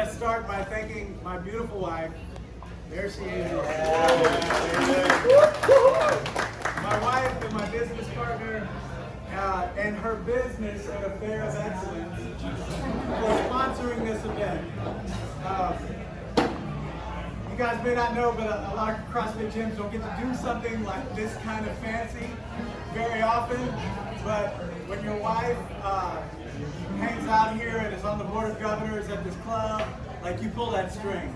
to start by thanking my beautiful wife. There she is. My wife and my business partner and her business at Affair of Excellence for sponsoring this event. You guys may not know, but a lot of CrossFit gyms don't get to do something like this kind of fancy very often. But when your wife hangs out here and is on the board of governors at this club, like, you pull that string.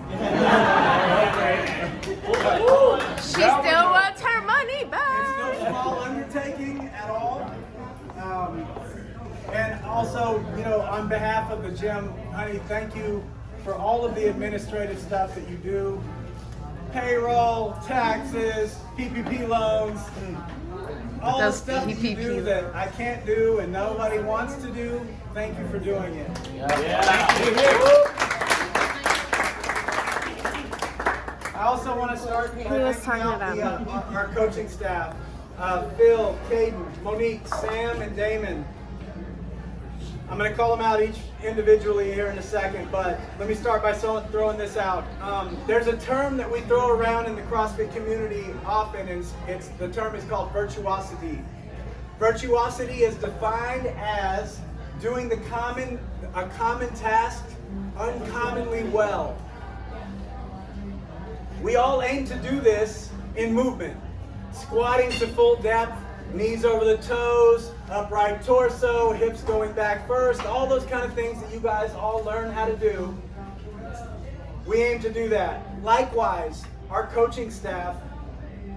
She still wants her money back. It's no small undertaking at all. And also, you know, on behalf of the gym, honey, thank you for all of the administrative stuff that you do. Payroll, taxes, PPP loans, all the stuff that you do that I can't do and nobody wants to do. Thank you for doing it. I also want to start by thanking out our coaching staff. Phil, Caden, Monique, Sam, and Damon. I'm going to call them out each individually here in a second, but let me start by throwing this out. There's a term that we throw around in the CrossFit community often, and the term is called virtuosity. Virtuosity is defined as doing a common task uncommonly well. We all aim to do this in movement. Squatting to full depth, knees over the toes, upright torso, hips going back first, all those kind of things that you guys all learn how to do. We aim to do that. Likewise, our coaching staff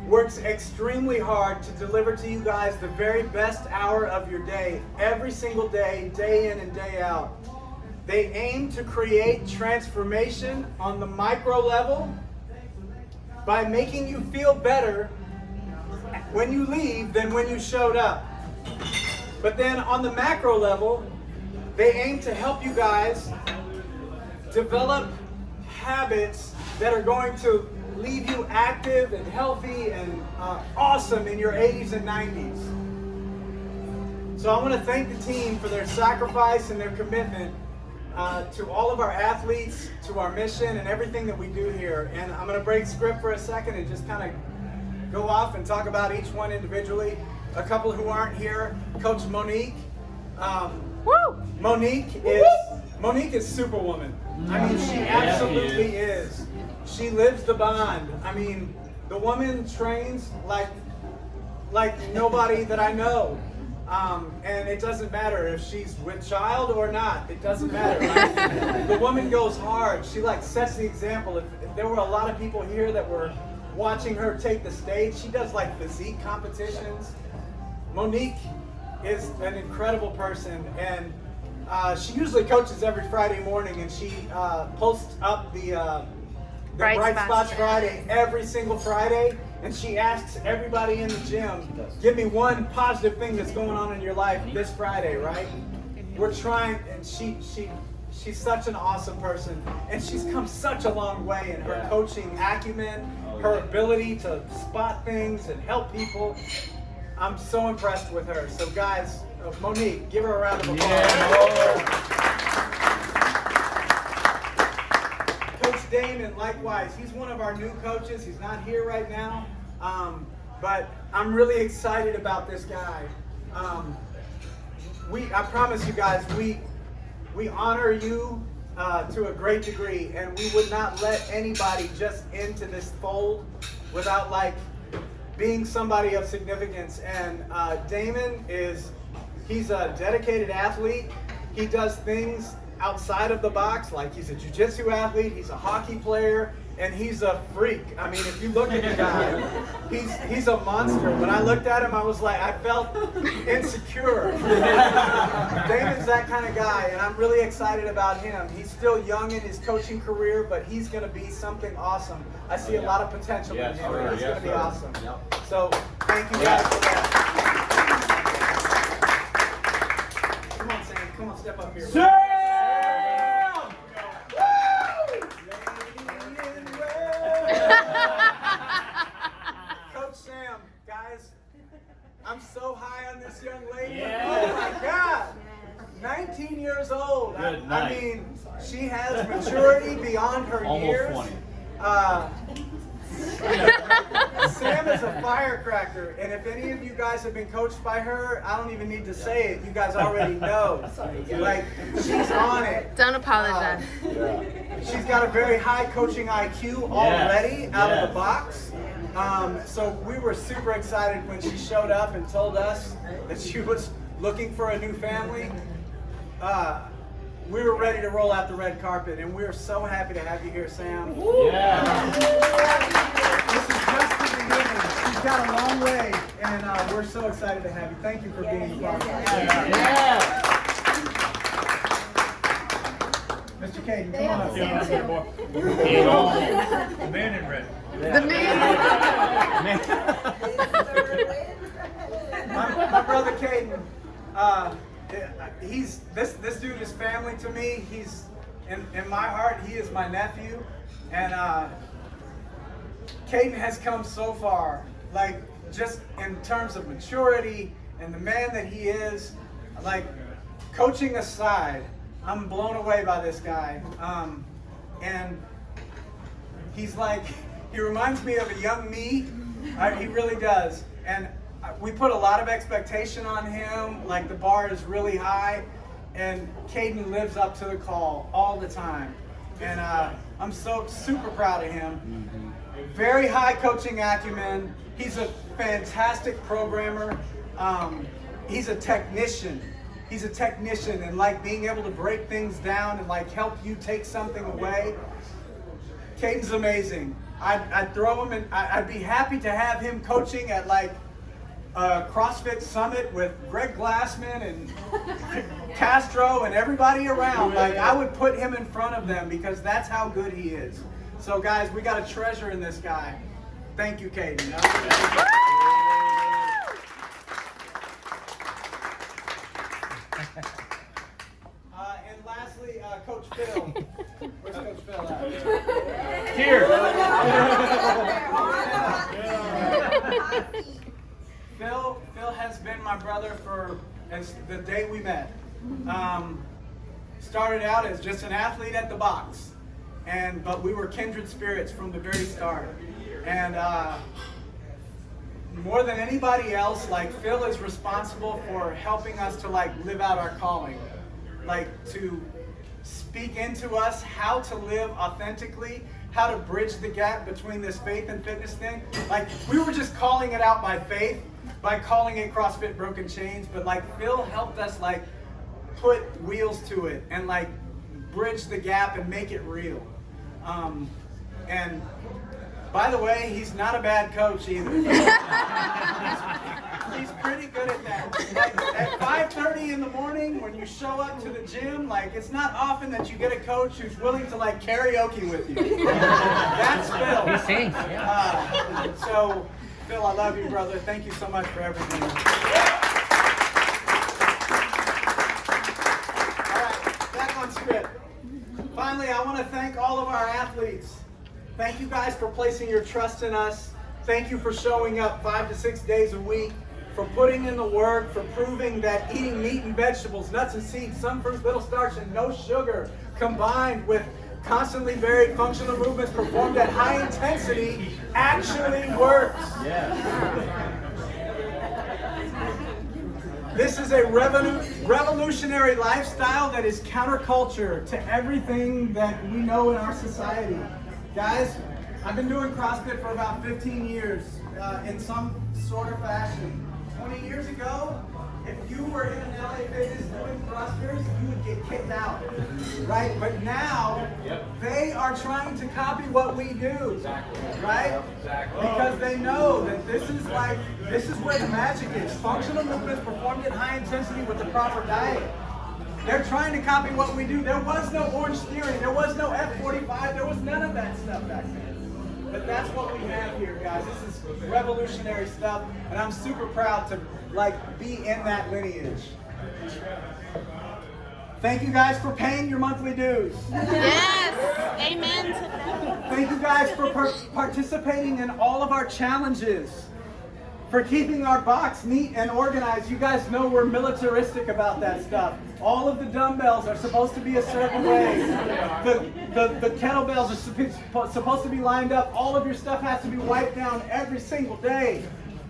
works extremely hard to deliver to you guys the very best hour of your day, every single day, day in and day out. They aim to create transformation on the micro level by making you feel better when you leave than when you showed up. But then on the macro level, they aim to help you guys develop habits that are going to leave you active and healthy and awesome in your 80s and 90s. So I want to thank the team for their sacrifice and their commitment to all of our athletes, to our mission and everything that we do here. And I'm going to break script for a second and just kind of go off and talk about each one individually. A couple who aren't here, Coach Monique. Monique is Superwoman. I mean, she absolutely is. She lives the bond. I mean, the woman trains like nobody that I know. And it doesn't matter if she's with child or not. It doesn't matter. Right? The woman goes hard. She like sets the example. If there were a lot of people here that were watching her take the stage, she does like physique competitions. Monique is an incredible person, and she usually coaches every Friday morning, and she posts up the Bright Spots Friday every single Friday, and she asks everybody in the gym, give me one positive thing that's going on in your life this Friday, right? We're trying, and she's such an awesome person, and she's come such a long way in her coaching acumen, her ability to spot things and help people. I'm so impressed with her. So guys, Monique, give her a round of applause. Coach Damon, likewise, he's one of our new coaches. He's not here right now, but I'm really excited about this guy. I promise you guys, we honor you to a great degree, and we would not let anybody just into this fold without being somebody of significance. And Damon he's a dedicated athlete. He does things outside of the box, like he's a jiu-jitsu athlete, he's a hockey player, and he's a freak. I mean, if you look at the guy, he's a monster. When I looked at him, I was like, I felt insecure. Damon's that kind of guy, and I'm really excited about him. He's still young in his coaching career, but he's going to be something awesome. I see a lot of potential in him, and he's going to be awesome. So, thank you guys for that. Come on, Sam. Come on, step up here. Coach Sam, guys, I'm so high on this young lady. Oh my God, 19 years old. I mean, She has maturity beyond her Almost years. 20. Sam is a firecracker, and if any of you guys have been coached by her, I don't even need to say it. You guys already know. Like, she's on it. Don't apologize. She's got a very high coaching IQ already out of the box. So we were super excited when she showed up and told us that she was looking for a new family. We were ready to roll out the red carpet, and we are so happy to have you here, Sam. This is just the beginning. She's got a long way, and we're so excited to have you. Thank you for being part of it. Mr. Caden, come on up. The man in red. The man. My brother Caden, this dude is family to me. He's in my heart. He is my nephew, and Caden has come so far. Like, just in terms of maturity and the man that he is. Like, coaching aside, I'm blown away by this guy, and he's like, he reminds me of a young me. He really does, and we put a lot of expectation on him. Like, the bar is really high, and Caden lives up to the call all the time, and I'm so super proud of him. Very high coaching acumen. He's a fantastic programmer. He's a technician. He's a technician, and like being able to break things down and like help you take something away. Caden's amazing. I'd throw him in. I'd be happy to have him coaching at like CrossFit Summit with Greg Glassman and Castro and everybody around. Like, I would put him in front of them because that's how good he is. So guys, we got a treasure in this guy. Thank you, Caden. And lastly, Coach Phil. Where's Coach Phil at? Here. Phil has been my brother as the day we met. Started out as just an athlete at the box, but we were kindred spirits from the very start. And more than anybody else, like, Phil is responsible for helping us to like live out our calling, like to speak into us how to live authentically, how to bridge the gap between this faith and fitness thing. Like, we were just calling it out by faith, by calling it CrossFit Broken Chains, but like Phil helped us like put wheels to it and like bridge the gap and make it real. And by the way, he's not a bad coach either. He's pretty good at that. Like, at 5:30 in the morning when you show up to the gym, like, it's not often that you get a coach who's willing to like karaoke with you. That's Phil. He sings, So, Phil, I love you, brother. Thank you so much for everything. All right, back on script. Finally, I want to thank all of our athletes. Thank you guys for placing your trust in us. Thank you for showing up 5 to 6 days a week, for putting in the work, for proving that eating meat and vegetables, nuts and seeds, some fruits, little starch, and no sugar, combined with constantly varied functional movements performed at high intensity, actually works. This is a revolutionary lifestyle that is counterculture to everything that we know in our society. Guys, I've been doing CrossFit for about 15 years in some sort of fashion. 20 years ago, if you were in an LA Fitness doing thrusters, you would get kicked out, right? But now, they are trying to copy what we do, right? Because they know that this is where the magic is. Functional movements performed at high intensity with the proper diet. They're trying to copy what we do. There was no Orange Theory. There was no F45. There was none of that stuff back then. But that's what we have here, guys. This is revolutionary stuff, and I'm super proud to like be in that lineage. Thank you guys for paying your monthly dues. Yes. Amen to that. Thank you guys for participating in all of our challenges. for keeping our box neat and organized. You guys know we're militaristic about that stuff. All of the dumbbells are supposed to be a certain way. The kettlebells are supposed to be lined up. All of your stuff has to be wiped down every single day.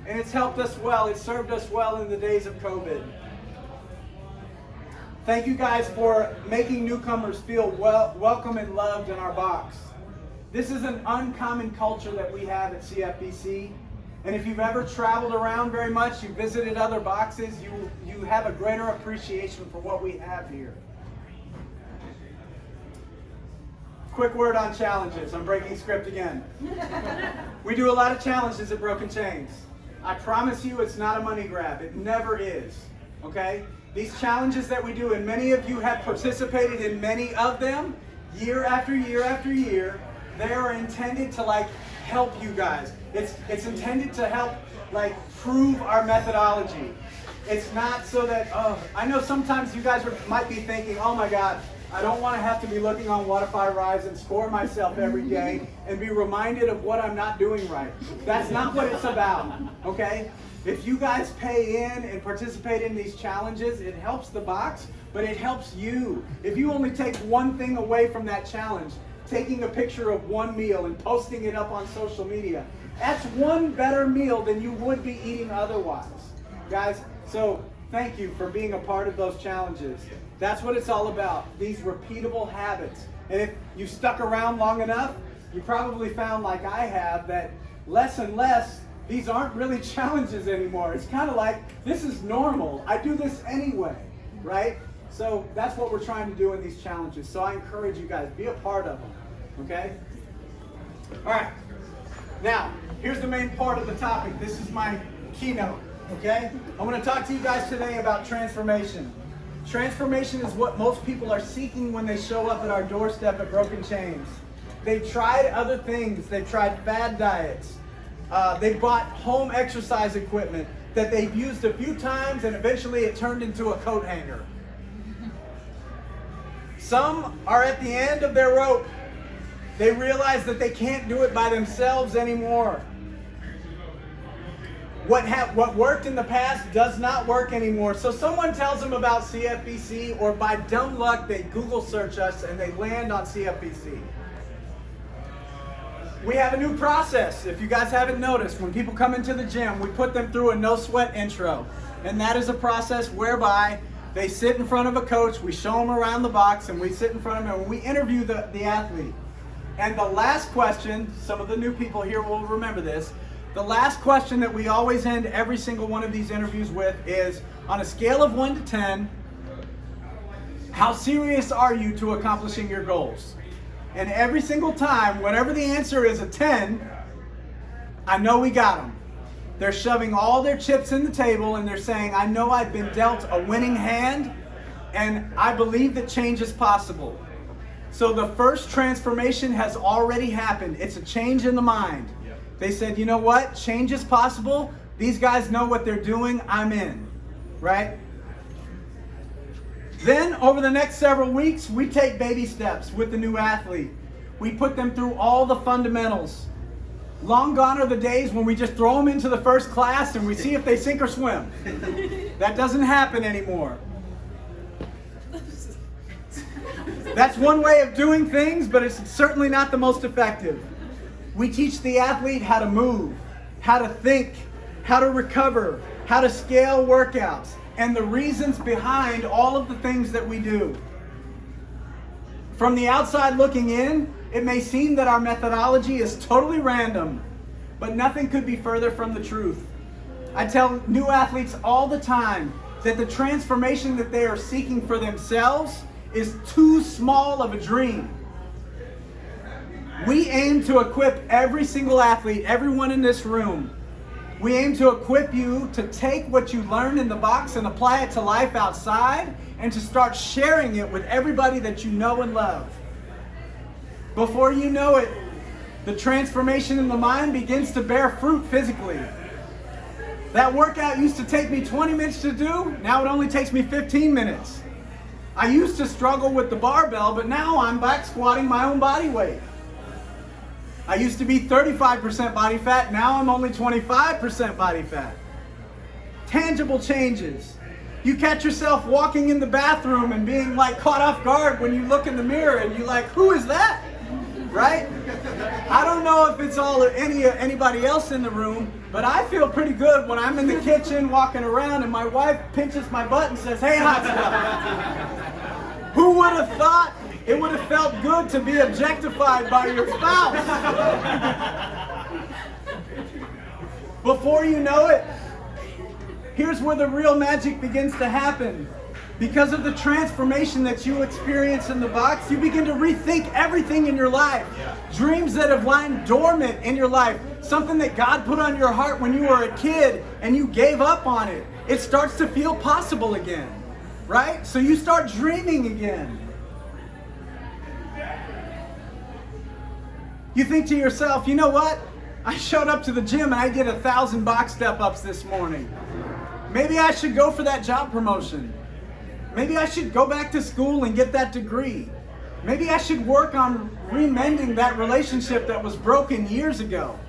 And it's helped us well. It served us well in the days of COVID. Thank you guys for making newcomers feel welcome and loved in our box. This is an uncommon culture that we have at CFBC. And if you've ever traveled around very much, you visited other boxes, you have a greater appreciation for what we have here. Quick word on challenges. I'm breaking script again. We do a lot of challenges at Broken Chains. I promise you it's not a money grab. It never is. Okay? These challenges that we do, and many of you have participated in many of them, year after year after year, they are intended to help you guys. It's intended to help prove our methodology. It's not so that, I know sometimes you guys might be thinking, oh my God, I don't want to have to be looking on Wodify Rise and score myself every day and be reminded of what I'm not doing right. That's not what it's about, okay? If you guys pay in and participate in these challenges, it helps the box, but it helps you. If you only take one thing away from that challenge, taking a picture of one meal and posting it up on social media, that's one better meal than you would be eating otherwise. Guys, so thank you for being a part of those challenges. That's what it's all about, these repeatable habits. And if you stuck around long enough, you probably found, like I have, that less and less, these aren't really challenges anymore. It's kind of like, this is normal. I do this anyway, right? So that's what we're trying to do in these challenges. So I encourage you guys, be a part of them, okay? All right, now, here's the main part of the topic. This is my keynote, okay? I'm gonna talk to you guys today about transformation. Transformation is what most people are seeking when they show up at our doorstep at Broken Chains. They've tried other things. They've tried fad diets. They bought home exercise equipment that they've used a few times and eventually it turned into a coat hanger. Some are at the end of their rope. They realize that they can't do it by themselves anymore. What worked in the past does not work anymore. So someone tells them about CFBC, or by dumb luck they Google search us and they land on CFBC. We have a new process. If you guys haven't noticed, when people come into the gym, we put them through a no sweat intro. And that is a process whereby they sit in front of a coach, we show them around the box, and we sit in front of them and we interview the athlete. And the last question, some of the new people here will remember this, the last question that we always end every single one of these interviews with is, on a scale of 1 to 10, how serious are you to accomplishing your goals? And every single time, whenever the answer is a 10, I know we got them. They're shoving all their chips in the table and they're saying, I know I've been dealt a winning hand and I believe that change is possible. So the first transformation has already happened. It's a change in the mind. They said, you know what? Change is possible. These guys know what they're doing. I'm in, right? Then over the next several weeks, we take baby steps with the new athlete. We put them through all the fundamentals. Long gone are the days when we just throw them into the first class and we see if they sink or swim. That doesn't happen anymore. That's one way of doing things, but it's certainly not the most effective. We teach the athlete how to move, how to think, how to recover, how to scale workouts, and the reasons behind all of the things that we do. From the outside looking in, it may seem that our methodology is totally random, but nothing could be further from the truth. I tell new athletes all the time that the transformation that they are seeking for themselves is too small of a dream. We aim to equip every single athlete, everyone in this room. We aim to equip you to take what you learn in the box and apply it to life outside and to start sharing it with everybody that you know and love. Before you know it, the transformation in the mind begins to bear fruit physically. That workout used to take me 20 minutes to do, now it only takes me 15 minutes. I used to struggle with the barbell, but now I'm back squatting my own body weight. I used to be 35% body fat, now I'm only 25% body fat. Tangible changes. You catch yourself walking in the bathroom and being like caught off guard when you look in the mirror and you're like, who is that? Right? I don't know if it's all anybody else in the room, but I feel pretty good when I'm in the kitchen walking around and my wife pinches my butt and says, hey, hot stuff. Who would have thought it would have felt good to be objectified by your spouse? Before you know it, here's where the real magic begins to happen. Because of the transformation that you experience in the box, you begin to rethink everything in your life. Dreams that have lain dormant in your life, something that God put on your heart when you were a kid and you gave up on it, it starts to feel possible again, right? So you start dreaming again. You think to yourself, you know what? I showed up to the gym and I did 1,000 box step-ups this morning. Maybe I should go for that job promotion. Maybe I should go back to school and get that degree. Maybe I should work on remending that relationship that was broken years ago.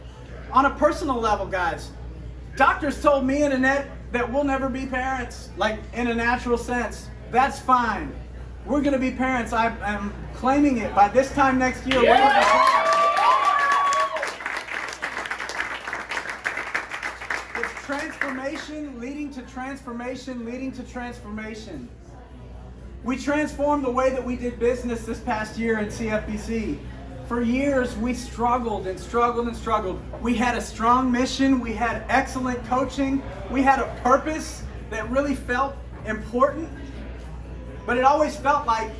On a personal level, guys, doctors told me and Annette that we'll never be parents, like in a natural sense. That's fine. We're going to be parents. I'm claiming it. By this time next year, we're going to be parents. It's transformation leading to transformation leading to transformation. We transformed the way that we did business this past year in CFBC. For years, we struggled and struggled and struggled. We had a strong mission. We had excellent coaching. We had a purpose that really felt important. But it always felt like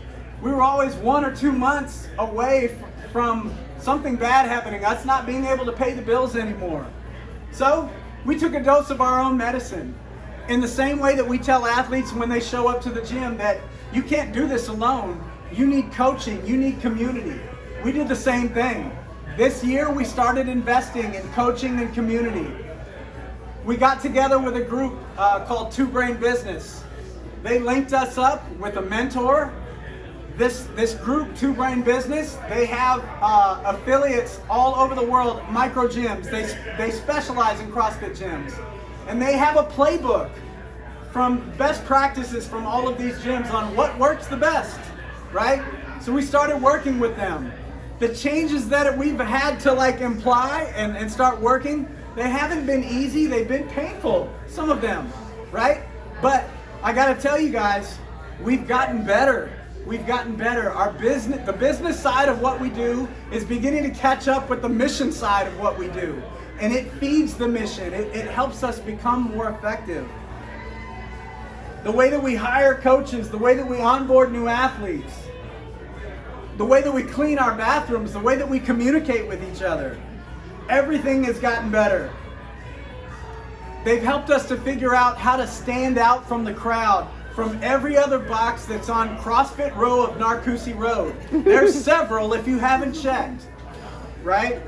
we were always 1 or 2 months away from something bad happening, us not being able to pay the bills anymore. So we took a dose of our own medicine. In the same way that we tell athletes when they show up to the gym that you can't do this alone. You need coaching, you need community. We did the same thing. This year we started investing in coaching and community. We got together with a group called Two Brain Business. They linked us up with a mentor. This group, Two Brain Business, they have affiliates all over the world, micro gyms. They specialize in CrossFit gyms. And they have a playbook from best practices from all of these gyms on what works the best, right? So we started working with them. The changes that we've had to like imply and start working, they haven't been easy, they've been painful, some of them, right? But I gotta tell you guys, we've gotten better. We've gotten better. The business side of what we do is beginning to catch up with the mission side of what we do. And it feeds the mission. It helps us become more effective. The way that we hire coaches, the way that we onboard new athletes, the way that we clean our bathrooms, the way that we communicate with each other, everything has gotten better. They've helped us to figure out how to stand out from the crowd, from every other box that's on CrossFit Row of Narcoossee Road. There's several if you haven't checked, right?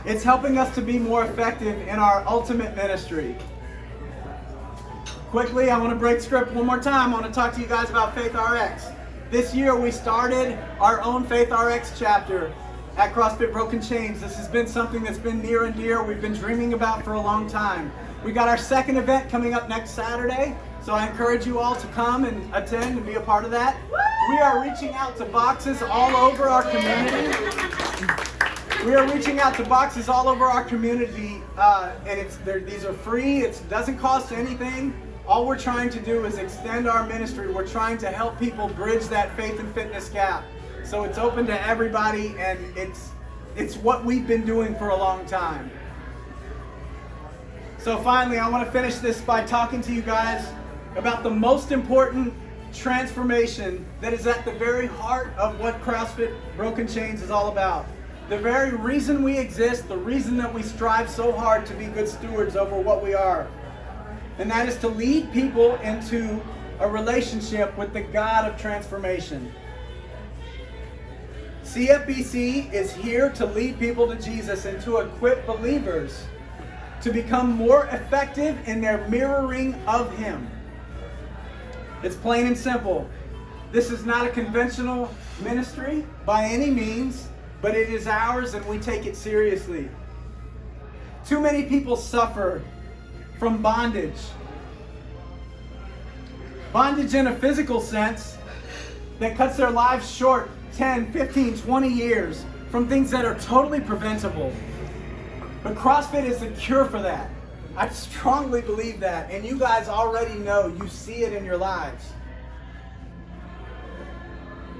It's helping us to be more effective in our ultimate ministry. Quickly, I want to break script one more time. I want to talk to you guys about Faith RX. This year, we started our own Faith RX chapter at CrossFit Broken Chains. This has been something that's been near and dear, we've been dreaming about for a long time. We got our second event coming up next Saturday, so I encourage you all to come and attend and be a part of that. We are reaching out to boxes all over our community. We are reaching out to boxes all over our community, and these are free. It doesn't cost anything. All we're trying to do is extend our ministry. We're trying to help people bridge that faith and fitness gap. So it's open to everybody, and it's what we've been doing for a long time. So finally, I want to finish this by talking to you guys about the most important transformation that is at the very heart of what CrossFit Broken Chains is all about. The very reason we exist, the reason that we strive so hard to be good stewards over what we are. And that is to lead people into a relationship with the God of transformation. CFBC is here to lead people to Jesus and to equip believers to become more effective in their mirroring of Him. It's plain and simple. This is not a conventional ministry by any means. but it is ours and we take it seriously. Too many people suffer from bondage. Bondage in a physical sense that cuts their lives short 10, 15, 20 years from things that are totally preventable. But CrossFit is the cure for that. I strongly believe that, and you guys already know, you see it in your lives.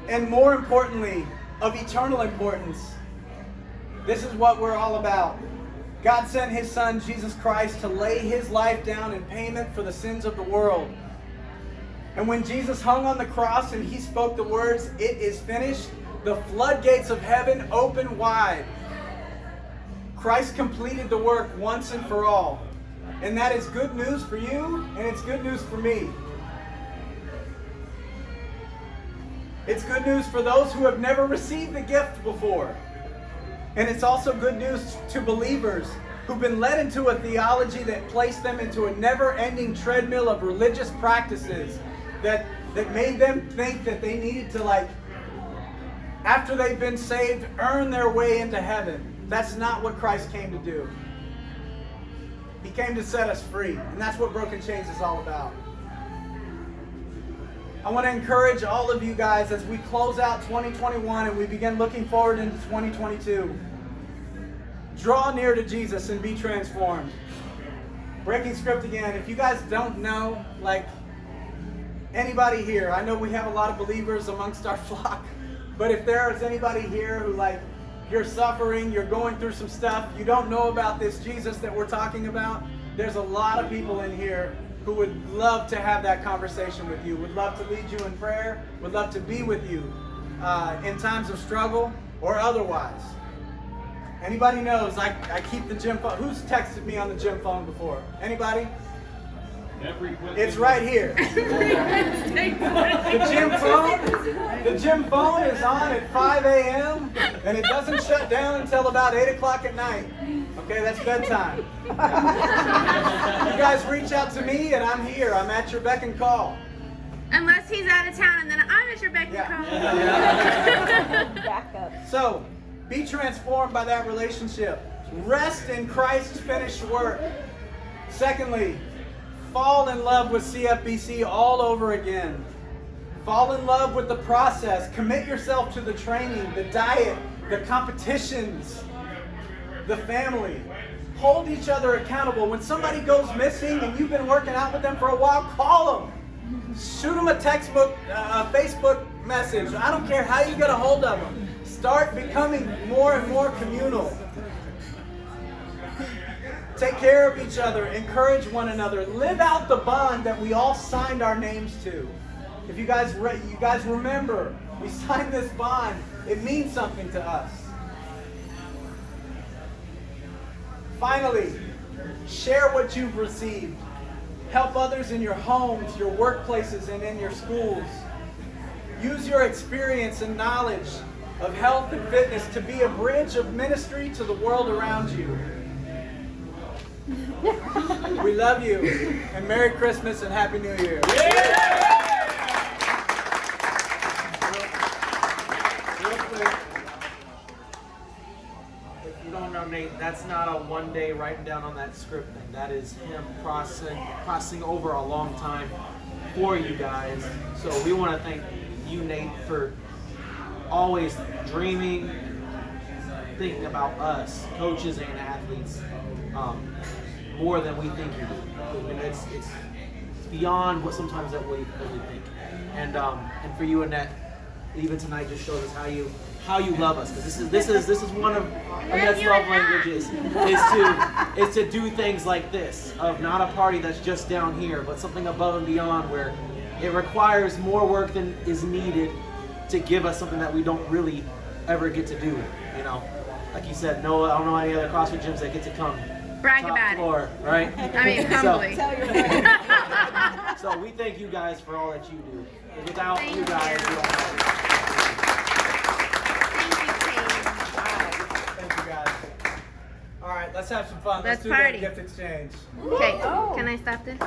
And more importantly, of eternal importance, this is what we're all about. God sent His Son, Jesus Christ, to lay His life down in payment for the sins of the world. And when Jesus hung on the cross and He spoke the words, "It is finished," the floodgates of heaven opened wide. Christ completed the work once and for all. And that is good news for you, and it's good news for me. It's good news for those who have never received the gift before. And it's also good news to believers who've been led into a theology that placed them into a never-ending treadmill of religious practices that made them think that they needed to, after they've been saved, earn their way into heaven. That's not what Christ came to do. He came to set us free, and that's what Broken Chains is all about. I want to encourage all of you guys as we close out 2021 and we begin looking forward into 2022. Draw near to Jesus and be transformed. Breaking script again. If you guys don't know, anybody here, I know we have a lot of believers amongst our flock, but if there is anybody here who you're suffering, you're going through some stuff, you don't know about this Jesus that we're talking about, there's a lot of people in here who would love to have that conversation with you, would love to lead you in prayer, would love to be with you in times of struggle or otherwise. Anybody knows I keep the gym phone. Who's texted me on the gym phone before? Anybody? It's right here. The gym phone is on at 5 a.m. and it doesn't shut down until about 8 o'clock at night. Okay, that's bedtime. You guys reach out to me and I'm here. I'm at your beck and call. Unless he's out of town and then I'm at your beck and call. Backup. So, be transformed by that relationship. Rest in Christ's finished work. Secondly, fall in love with CFBC all over again. Fall in love with the process. Commit yourself to the training, the diet, the competitions, the family. Hold each other accountable. When somebody goes missing and you've been working out with them for a while, call them. Shoot them a Facebook message. I don't care how you get a hold of them. Start becoming more and more communal. Take care of each other. Encourage one another. Live out the bond that we all signed our names to. If you guys remember, we signed this bond. It means something to us. Finally, share what you've received. Help others in your homes, your workplaces, and in your schools. Use your experience and knowledge of health and fitness to be a bridge of ministry to the world around you. We love you, and Merry Christmas and Happy New Year. Real quick, If you don't know Nate, that's not a one day writing down on that script thing. That is him processing over a long time for you guys. So we want to thank you, Nate, for always dreaming, thinking about us, coaches and athletes, more than we think you do. I mean, it's beyond what sometimes that we think. And for you, Annette, even tonight just shows us how you love us, because this is one of Annette's love languages is to do things like this, of not a party that's just down here, but something above and beyond, where it requires more work than is needed to give us something that we don't really ever get to do. You know, like you said, no, I don't know any other CrossFit gyms that get to come Brag top about floor, right? I mean, humbly. So we thank you guys for all that you do. And without Thank you guys, you. we don't have it. thank you guys. All right, let's have some fun. Let's do party. that gift exchange. Okay, Oh. can I stop this?